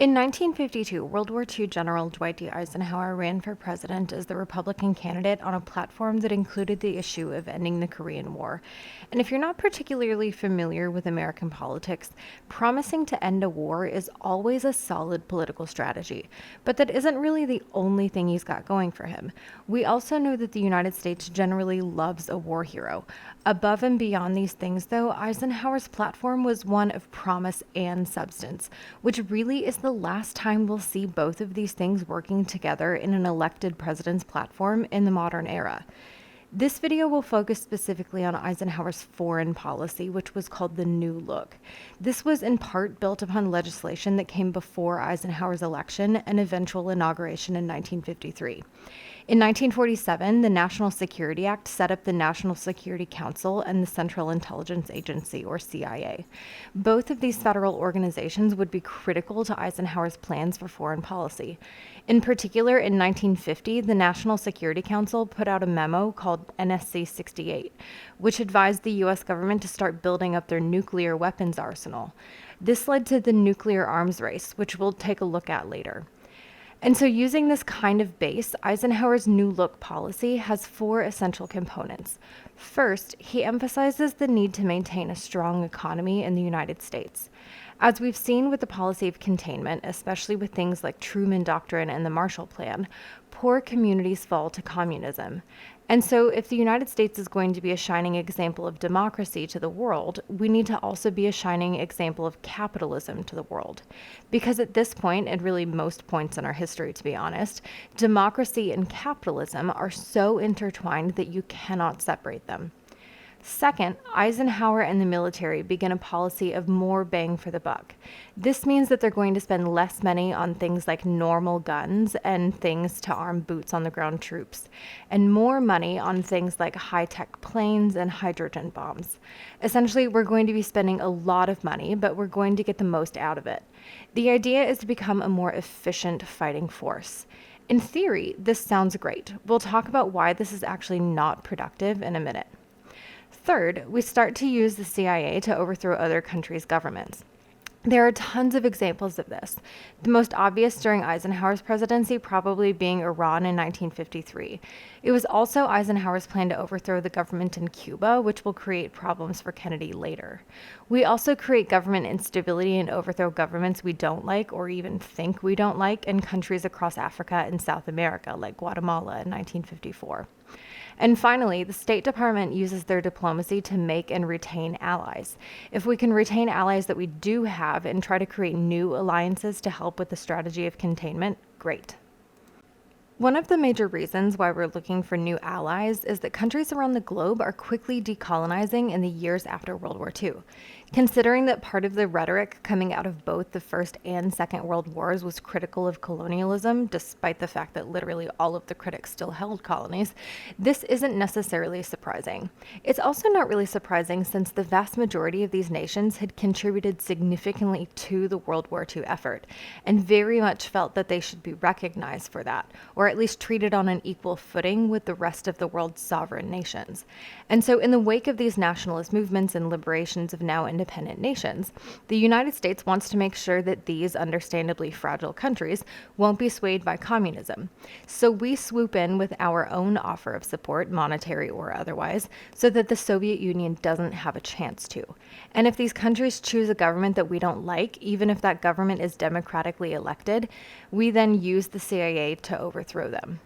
In 1952, World War II General Dwight D. Eisenhower ran for president as the Republican candidate on a platform that included the issue of ending the Korean War. And if you're not particularly familiar with American politics, promising to end a war is always a solid political strategy. But that isn't really the only thing he's got going for him. We also know that the United States generally loves a war hero. Above and beyond these things, though, Eisenhower's platform was one of promise and substance, which really is the last time we'll see both of these things working together in an elected president's platform in the modern era. This video will focus specifically on Eisenhower's foreign policy, which was called the New Look. This was in part built upon legislation that came before Eisenhower's election and eventual inauguration in 1953. In 1947, the National Security Act set up the National Security Council and the Central Intelligence Agency, or CIA. Both of these federal organizations would be critical to Eisenhower's plans for foreign policy. In particular, in 1950, the National Security Council put out a memo called NSC 68, which advised the U.S. government to start building up their nuclear weapons arsenal. This led to the nuclear arms race, which we'll take a look at later. And so, using this kind of base, Eisenhower's New Look policy has four essential components. First, he emphasizes the need to maintain a strong economy in the United States. As we've seen with the policy of containment, especially with things like Truman Doctrine and the Marshall Plan, poor communities fall to communism. And so, if the United States is going to be a shining example of democracy to the world, we need to also be a shining example of capitalism to the world. Because at this point, and really most points in our history, to be honest, democracy and capitalism are so intertwined that you cannot separate them. Second, Eisenhower and the military begin a policy of more bang for the buck. This means that they're going to spend less money on things like normal guns and things to arm boots on the ground troops, and more money on things like high-tech planes and hydrogen bombs. Essentially, we're going to be spending a lot of money, but we're going to get the most out of it. The idea is to become a more efficient fighting force. In theory, this sounds great. We'll talk about why this is actually not productive in a minute. Third, we start to use the CIA to overthrow other countries' governments. There are tons of examples of this. The most obvious during Eisenhower's presidency probably being Iran in 1953. It was also Eisenhower's plan to overthrow the government in Cuba, which will create problems for Kennedy later. We also create government instability and overthrow governments we don't like or even think we don't like in countries across Africa and South America, like Guatemala in 1954. And finally, the State Department uses their diplomacy to make and retain allies. If we can retain allies that we do have and try to create new alliances to help with the strategy of containment, great. One of the major reasons why we're looking for new allies is that countries around the globe are quickly decolonizing in the years after World War II. Considering that part of the rhetoric coming out of both the First and Second World Wars was critical of colonialism, despite the fact that literally all of the critics still held colonies, this isn't necessarily surprising. It's also not really surprising since the vast majority of these nations had contributed significantly to the World War II effort, and very much felt that they should be recognized for that, or at least treated on an equal footing with the rest of the world's sovereign nations. And so in the wake of these nationalist movements and liberations of now independent nations, the United States wants to make sure that these understandably fragile countries won't be swayed by communism. So we swoop in with our own offer of support, monetary or otherwise, so that the Soviet Union doesn't have a chance to. And if these countries choose a government that we don't like, even if that government is democratically elected, we then use the CIA to overthrow them.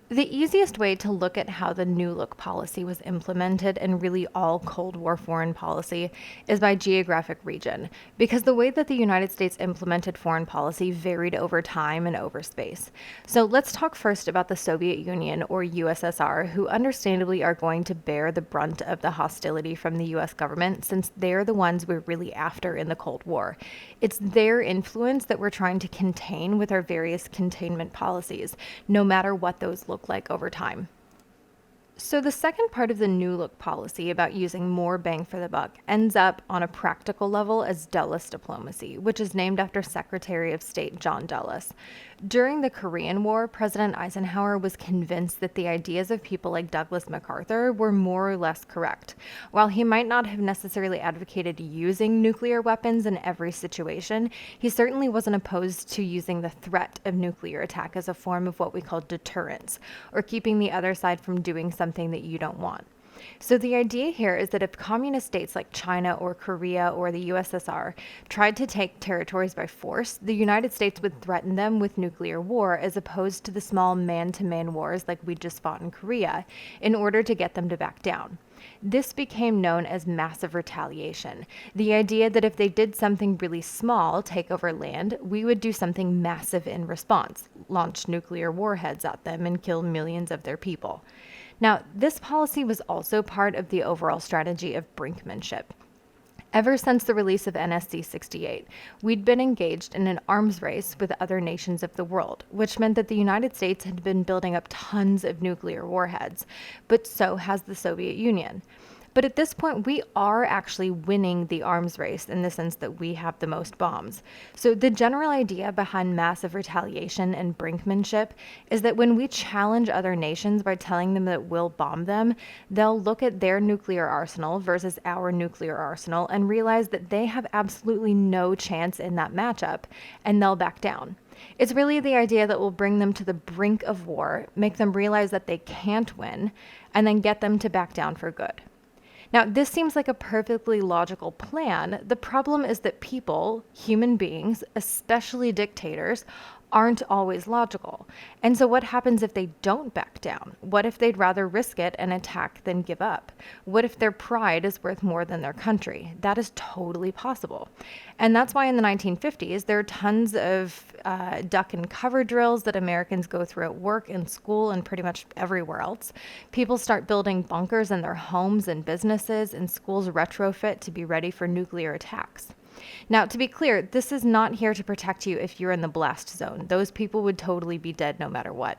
The easiest way to look at how the New Look policy was implemented in really all Cold War foreign policy is by geographic region, because the way that the United States implemented foreign policy varied over time and over space. So let's talk first about the Soviet Union, or USSR, who understandably are going to bear the brunt of the hostility from the US government since they're the ones we're really after in the Cold War. It's their influence that we're trying to contain with our various containment policies, no matter what those look like over time. So, the second part of the New Look policy about using more bang for the buck ends up on a practical level as Dulles diplomacy, which is named after Secretary of State John Dulles. During the Korean War, President Eisenhower was convinced that the ideas of people like Douglas MacArthur were more or less correct. While he might not have necessarily advocated using nuclear weapons in every situation, he certainly wasn't opposed to using the threat of nuclear attack as a form of what we call deterrence, or keeping the other side from doing something that you don't want. So the idea here is that if communist states like China or Korea or the USSR tried to take territories by force, the United States would threaten them with nuclear war as opposed to the small man-to-man wars like we just fought in Korea in order to get them to back down. This became known as massive retaliation. The idea that if they did something really small, take over land, we would do something massive in response, launch nuclear warheads at them and kill millions of their people. Now, this policy was also part of the overall strategy of brinkmanship. Ever since the release of NSC 68, we'd been engaged in an arms race with other nations of the world, which meant that the United States had been building up tons of nuclear warheads, but so has the Soviet Union. But at this point, we are actually winning the arms race in the sense that we have the most bombs. So the general idea behind massive retaliation and brinkmanship is that when we challenge other nations by telling them that we'll bomb them, they'll look at their nuclear arsenal versus our nuclear arsenal and realize that they have absolutely no chance in that matchup, and they'll back down. It's really the idea that will bring them to the brink of war, make them realize that they can't win, and then get them to back down for good. Now, this seems like a perfectly logical plan. The problem is that people, human beings, especially dictators, aren't always logical. And so what happens if they don't back down? What if they'd rather risk it and attack than give up? What if their pride is worth more than their country? That is totally possible. And that's why in the 1950s, there are tons of duck and cover drills that Americans go through at work, in school, and pretty much everywhere else. People start building bunkers in their homes and businesses, and schools retrofit to be ready for nuclear attacks. Now, to be clear, this is not here to protect you if you're in the blast zone. Those people would totally be dead no matter what.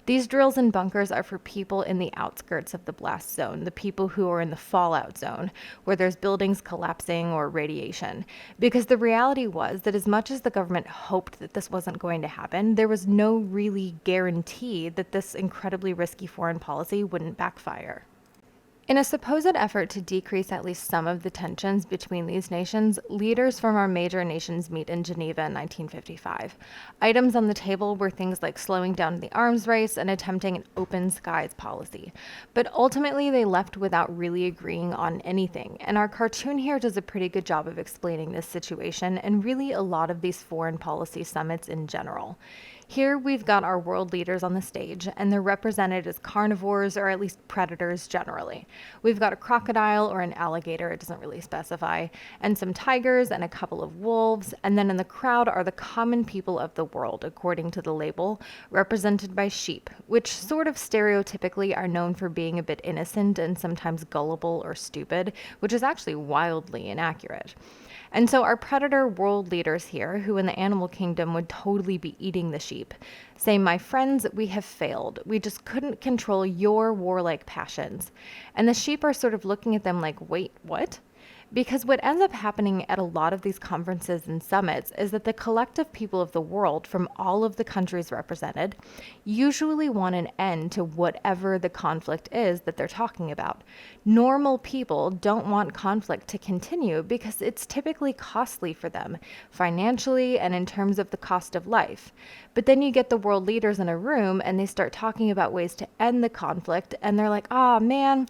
These drills and bunkers are for people in the outskirts of the blast zone, the people who are in the fallout zone, where there's buildings collapsing or radiation. Because the reality was that as much as the government hoped that this wasn't going to happen, there was no really guarantee that this incredibly risky foreign policy wouldn't backfire. In a supposed effort to decrease at least some of the tensions between these nations, leaders from our major nations meet in Geneva in 1955. Items on the table were things like slowing down the arms race and attempting an open skies policy. But ultimately, they left without really agreeing on anything, and our cartoon here does a pretty good job of explaining this situation and really a lot of these foreign policy summits in general. Here we've got our world leaders on the stage, and they're represented as carnivores, or at least predators generally. We've got a crocodile or an alligator, it doesn't really specify, and some tigers and a couple of wolves, and then in the crowd are the common people of the world, according to the label, represented by sheep, which sort of stereotypically are known for being a bit innocent and sometimes gullible or stupid, which is actually wildly inaccurate. And so our predator world leaders here, who in the animal kingdom would totally be eating the sheep, say, "My friends, we have failed. We just couldn't control your warlike passions." And the sheep are sort of looking at them like, wait, what? Because what ends up happening at a lot of these conferences and summits is that the collective people of the world from all of the countries represented usually want an end to whatever the conflict is that they're talking about. Normal people don't want conflict to continue because it's typically costly for them, financially and in terms of the cost of life. But then you get the world leaders in a room and they start talking about ways to end the conflict, and they're like, "Ah, man,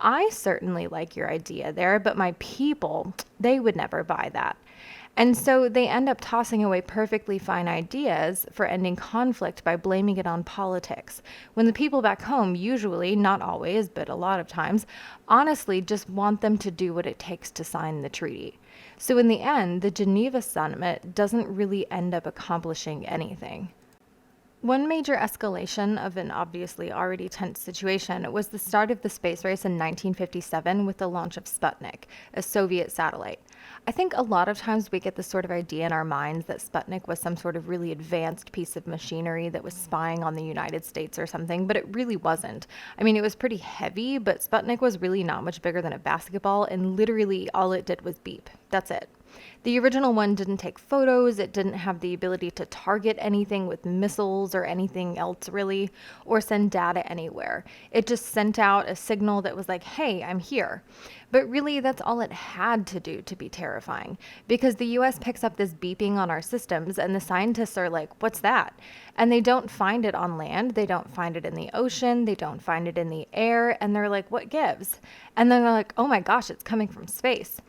I certainly like your idea there, but my people, they would never buy that." And so they end up tossing away perfectly fine ideas for ending conflict by blaming it on politics, when the people back home usually, not always, but a lot of times, honestly just want them to do what it takes to sign the treaty. So in the end, the Geneva Summit doesn't really end up accomplishing anything. One major escalation of an obviously already tense situation was the start of the space race in 1957 with the launch of Sputnik, a Soviet satellite. I think a lot of times we get this sort of idea in our minds that Sputnik was some sort of really advanced piece of machinery that was spying on the United States or something, but it really wasn't. I mean, it was pretty heavy, but Sputnik was really not much bigger than a basketball, and literally all it did was beep. That's it. The original one didn't take photos, it didn't have the ability to target anything with missiles or anything else really, or send data anywhere. It just sent out a signal that was like, hey, I'm here. But really, that's all it had to do to be terrifying, because the US picks up this beeping on our systems, and the scientists are like, what's that? And they don't find it on land, they don't find it in the ocean, they don't find it in the air, and they're like, what gives? And then they're like, oh my gosh, it's coming from space.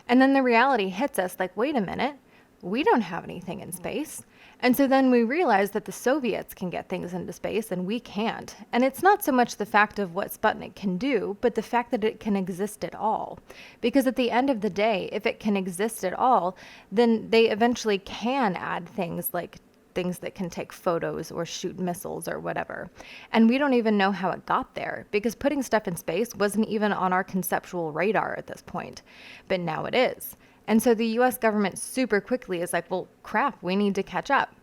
And then the reality hits us like, wait a minute, we don't have anything in space. And so then we realize that the Soviets can get things into space and we can't. And it's not so much the fact of what Sputnik can do, but the fact that it can exist at all. Because at the end of the day, if it can exist at all, then they eventually can add things like things that can take photos or shoot missiles or whatever. And we don't even know how it got there, because putting stuff in space wasn't even on our conceptual radar at this point. But now it is. And so the US government super quickly is like, well, crap, we need to catch up.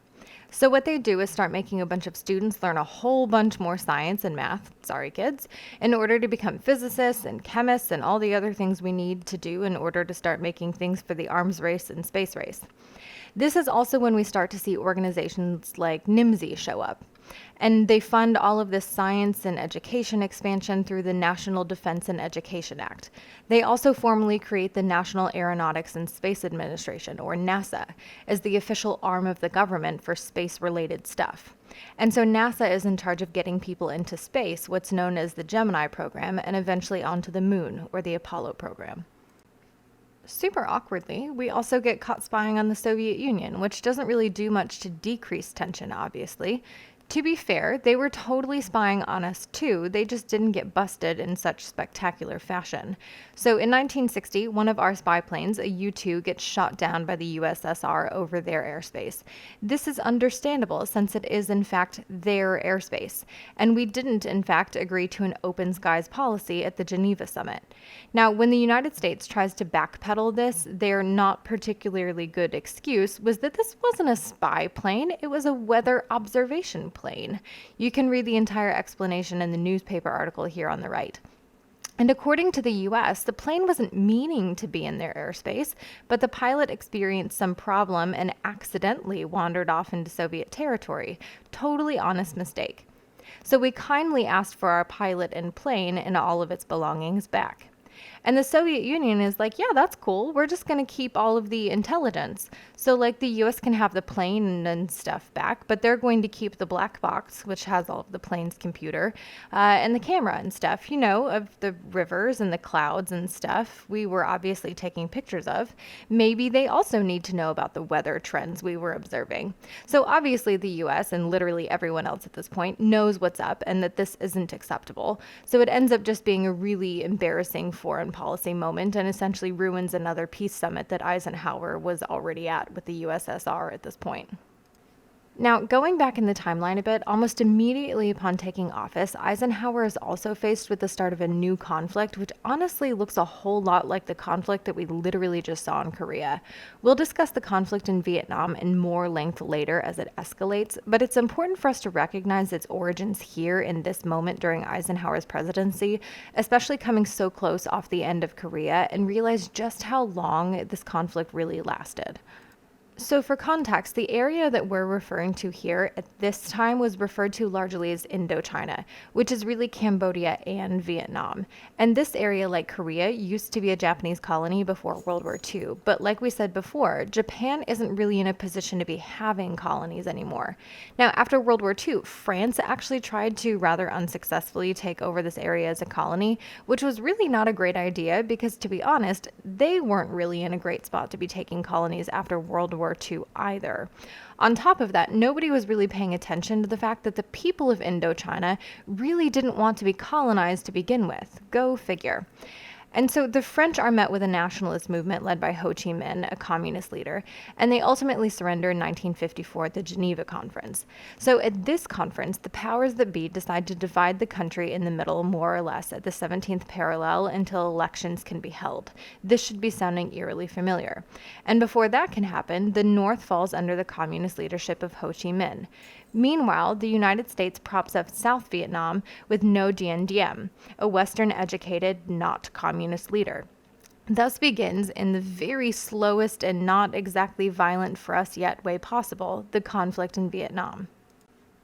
So what they do is start making a bunch of students learn a whole bunch more science and math, sorry kids, in order to become physicists and chemists and all the other things we need to do in order to start making things for the arms race and space race. This is also when we start to see organizations like NIMSY show up. And they fund all of this science and education expansion through the National Defense and Education Act. They also formally create the National Aeronautics and Space Administration, or NASA, as the official arm of the government for space-related stuff. And so NASA is in charge of getting people into space, what's known as the Gemini program, and eventually onto the moon, or the Apollo program. Super awkwardly, we also get caught spying on the Soviet Union, which doesn't really do much to decrease tension, obviously. To be fair, they were totally spying on us too, they just didn't get busted in such spectacular fashion. So in 1960, one of our spy planes, a U-2, gets shot down by the USSR over their airspace. This is understandable since it is in fact their airspace, and we didn't in fact agree to an open skies policy at the Geneva summit. Now, when the United States tries to backpedal this, their not particularly good excuse was that this wasn't a spy plane, it was a weather observation plane. You can read the entire explanation in the newspaper article here on the right. And according to the US, the plane wasn't meaning to be in their airspace, but the pilot experienced some problem and accidentally wandered off into Soviet territory. Totally honest mistake. So we kindly asked for our pilot and plane and all of its belongings back. And the Soviet Union is like, yeah, that's cool. We're just going to keep all of the intelligence. So like the US can have the plane and stuff back, but they're going to keep the black box, which has all of the plane's computer, and the camera and stuff, you know, of the rivers and the clouds and stuff we were obviously taking pictures of. Maybe they also need to know about the weather trends we were observing. So obviously the US and literally everyone else at this point knows what's up and that this isn't acceptable. So it ends up just being a really embarrassing foreign policy moment and essentially ruins another peace summit that Eisenhower was already at with the USSR at this point. Now, going back in the timeline a bit, almost immediately upon taking office, Eisenhower is also faced with the start of a new conflict, which honestly looks a whole lot like the conflict that we literally just saw in Korea. We'll discuss the conflict in Vietnam in more length later as it escalates, but it's important for us to recognize its origins here in this moment during Eisenhower's presidency, especially coming so close off the end of Korea, and realize just how long this conflict really lasted. So for context, the area that we're referring to here at this time was referred to largely as Indochina, which is really Cambodia and Vietnam. And this area, like Korea, used to be a Japanese colony before World War II. But like we said before, Japan isn't really in a position to be having colonies anymore. Now, after World War II, France actually tried to rather unsuccessfully take over this area as a colony, which was really not a great idea because, to be honest, they weren't really in a great spot to be taking colonies after World War II either. On top of that, nobody was really paying attention to the fact that the people of Indochina really didn't want to be colonized to begin with. Go figure. And so the French are met with a nationalist movement led by Ho Chi Minh, a communist leader, and they ultimately surrender in 1954 at the Geneva Conference. So at this conference, the powers that be decide to divide the country in the middle, more or less, at the 17th parallel until elections can be held. This should be sounding eerily familiar. And before that can happen, the North falls under the communist leadership of Ho Chi Minh. Meanwhile, the United States props up South Vietnam with No Dien Diem, a Western-educated, not communist leader. Thus begins, in the very slowest and not exactly violent for us yet way possible, the conflict in Vietnam.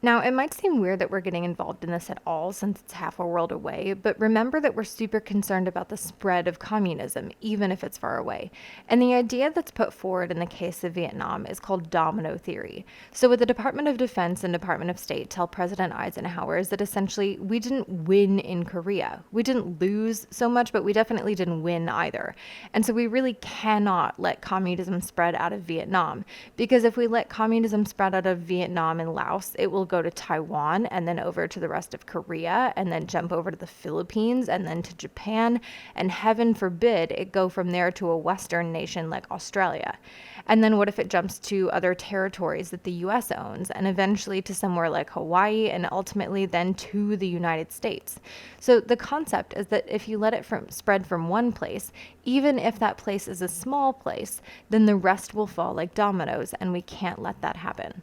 Now, it might seem weird that we're getting involved in this at all since it's half a world away, but remember that we're super concerned about the spread of communism, even if it's far away. And the idea that's put forward in the case of Vietnam is called domino theory. So what the Department of Defense and Department of State tell President Eisenhower is that essentially we didn't win in Korea. We didn't lose so much, but we definitely didn't win either. And so we really cannot let communism spread out of Vietnam, because if we let communism spread out of Vietnam and Laos, it will go to Taiwan and then over to the rest of Korea and then jump over to the Philippines and then to Japan, and heaven forbid it go from there to a Western nation like Australia. And then what if it jumps to other territories that the US owns, and eventually to somewhere like Hawaii, and ultimately then to the United States? So the concept is that if you let it spread from one place, even if that place is a small place, then the rest will fall like dominoes, and we can't let that happen.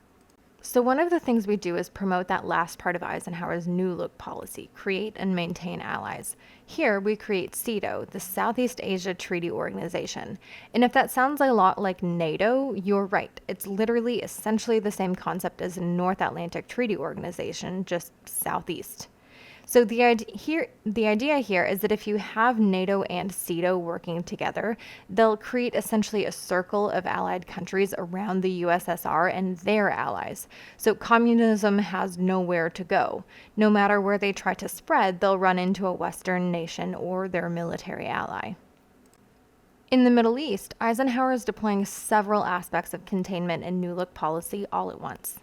So one of the things we do is promote that last part of Eisenhower's New Look policy, create and maintain allies. Here we create CETO, the Southeast Asia Treaty Organization. And if that sounds a lot like NATO, you're right. It's literally essentially the same concept as a North Atlantic Treaty Organization, just southeast. So the idea here is that if you have NATO and CETO working together, they'll create essentially a circle of allied countries around the USSR and their allies. So communism has nowhere to go. No matter where they try to spread, they'll run into a Western nation or their military ally. In the Middle East, Eisenhower is deploying several aspects of containment and New Look policy all at once.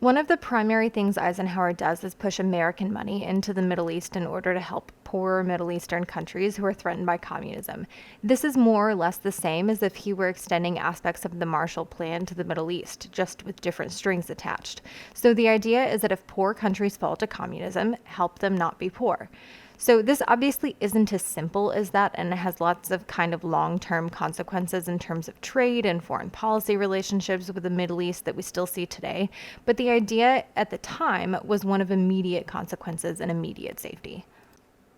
One of the primary things Eisenhower does is push American money into the Middle East in order to help poorer Middle Eastern countries who are threatened by communism. This is more or less the same as if he were extending aspects of the Marshall Plan to the Middle East, just with different strings attached. So the idea is that if poor countries fall to communism, help them not be poor. So this obviously isn't as simple as that, and it has lots of kind of long-term consequences in terms of trade and foreign policy relationships with the Middle East that we still see today. But the idea at the time was one of immediate consequences and immediate safety.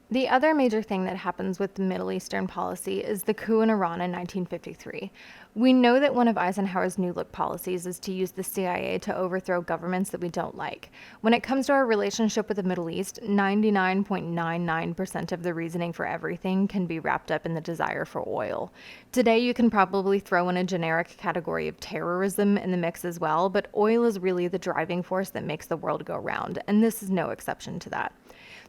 The other major thing that happens with the Middle Eastern policy is the coup in Iran in 1953. We know that one of Eisenhower's New Look policies is to use the CIA to overthrow governments that we don't like. When it comes to our relationship with the Middle East, 99.99% of the reasoning for everything can be wrapped up in the desire for oil. Today, you can probably throw in a generic category of terrorism in the mix as well, but oil is really the driving force that makes the world go round, and this is no exception to that.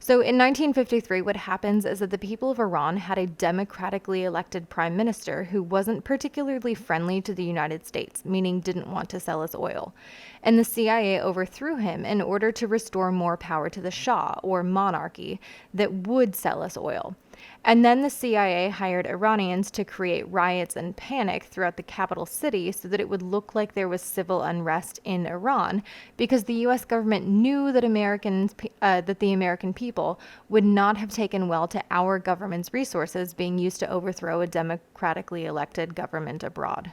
So in 1953, what happens is that the people of Iran had a democratically elected prime minister who wasn't particularly friendly to the United States, meaning didn't want to sell us oil. And the CIA overthrew him in order to restore more power to the Shah, or monarchy, that would sell us oil. And then the CIA hired Iranians to create riots and panic throughout the capital city so that it would look like there was civil unrest in Iran, because the U.S. government knew that the American people would not have taken well to our government's resources being used to overthrow a democratically elected government abroad.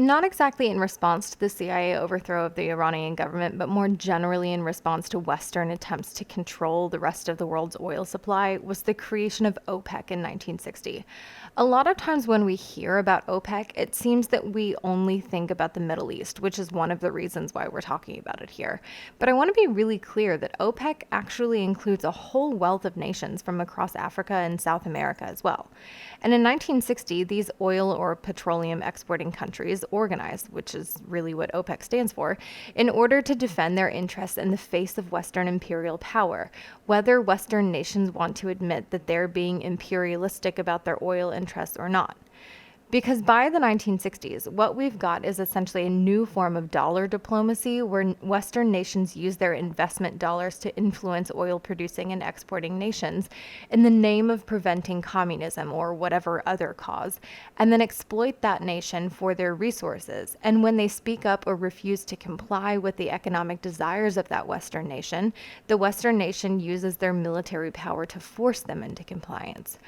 Not exactly in response to the CIA overthrow of the Iranian government, but more generally in response to Western attempts to control the rest of the world's oil supply, was the creation of OPEC in 1960. A lot of times when we hear about OPEC, it seems that we only think about the Middle East, which is one of the reasons why we're talking about it here. But I want to be really clear that OPEC actually includes a whole wealth of nations from across Africa and South America as well. And in 1960, these oil or petroleum exporting countries organized, which is really what OPEC stands for, in order to defend their interests in the face of Western imperial power, whether Western nations want to admit that they're being imperialistic about their oil interests or not. Because by the 1960s, what we've got is essentially a new form of dollar diplomacy where Western nations use their investment dollars to influence oil producing and exporting nations in the name of preventing communism or whatever other cause, and then exploit that nation for their resources. And when they speak up or refuse to comply with the economic desires of that Western nation, the Western nation uses their military power to force them into compliance.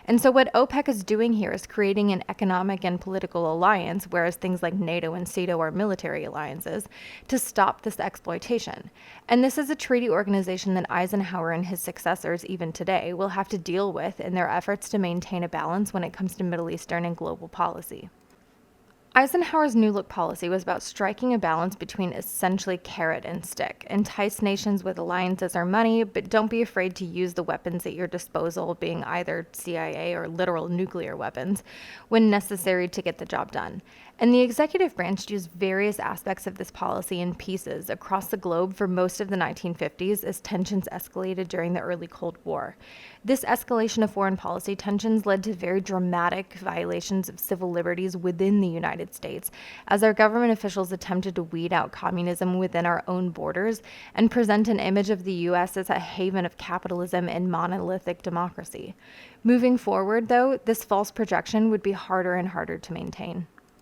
And so, what OPEC is doing here is creating an economic and political alliance, whereas things like NATO and CETO are military alliances, to stop this exploitation. And this is a treaty organization that Eisenhower and his successors, even today, will have to deal with in their efforts to maintain a balance when it comes to Middle Eastern and global policy. Eisenhower's New Look policy was about striking a balance between essentially carrot and stick. Entice nations with alliances or money, but don't be afraid to use the weapons at your disposal, being either CIA or literal nuclear weapons, when necessary to get the job done. And the executive branch used various aspects of this policy in pieces across the globe for most of the 1950s as tensions escalated during the early Cold War. This escalation of foreign policy tensions led to very dramatic violations of civil liberties within the United States, as our government officials attempted to weed out communism within our own borders and present an image of the U.S. as a haven of capitalism and monolithic democracy. Moving forward, though, this false projection would be harder and harder to maintain.